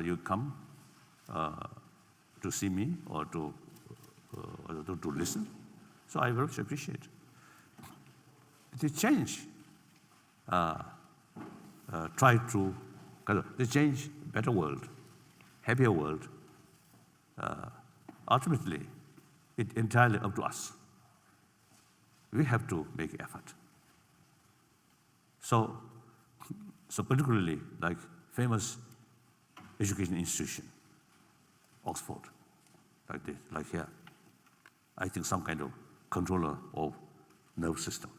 you come to see me or to listen. So I very much appreciate. The change, try to change better world, happier world. Ultimately, it's entirely up to us. We have to make effort. So particularly like famous education institution, Oxford, like this, like here. I think some kind of controller of nervous system.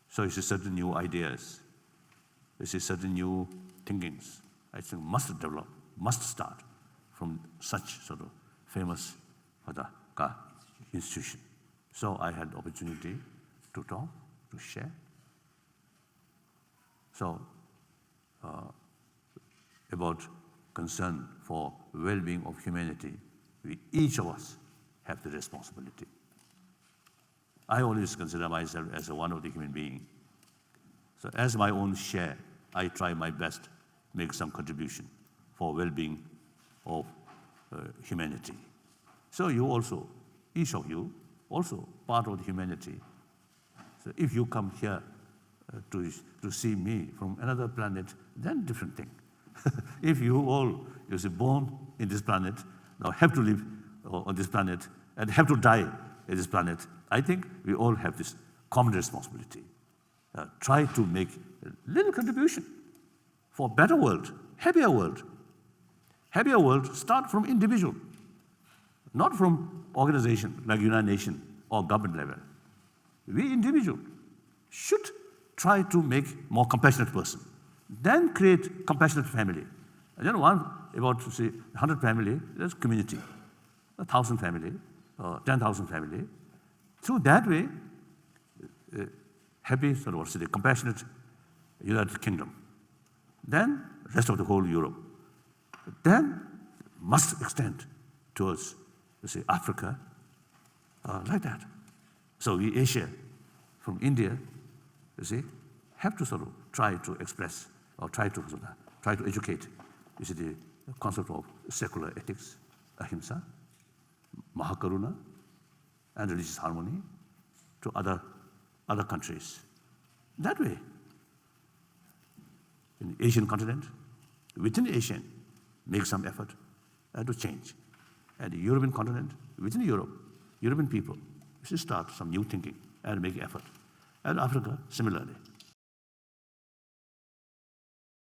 So you see certain new ideas, you see certain new thinkings, I think must develop, must start from such sort of famous institution. So I had the opportunity to talk, to share. So about concern for well-being of humanity, each of us have the responsibility. I always consider myself as one of the human beings. So as my own share, I try my best to make some contribution for well-being of humanity. So you also, each of you, also part of the humanity. So if you come here to see me from another planet, then different thing. If you all, you see, born in this planet, now have to live on this planet and have to die in this planet, I think we all have this common responsibility. Try to make a little contribution for a better world, happier world. Happier world start from individual, not from organization like United Nations or government level. We individual should try to make more compassionate person, then create compassionate family. And then about say 100 family, there's community, 1,000 family, 10,000 family. Through that way, happy, sort of, say, compassionate United Kingdom. Then rest of the whole Europe. Then must extend towards, say, Africa, like that. So we Asia, from India, you see, have to sort of try to express or try to educate, you see, the concept of secular ethics, ahimsa, mahakaruna, and religious harmony to other countries. That way, in the Asian continent, within Asia, make some effort to change. And the European continent, within Europe, European people should start some new thinking and make effort. And Africa, similarly.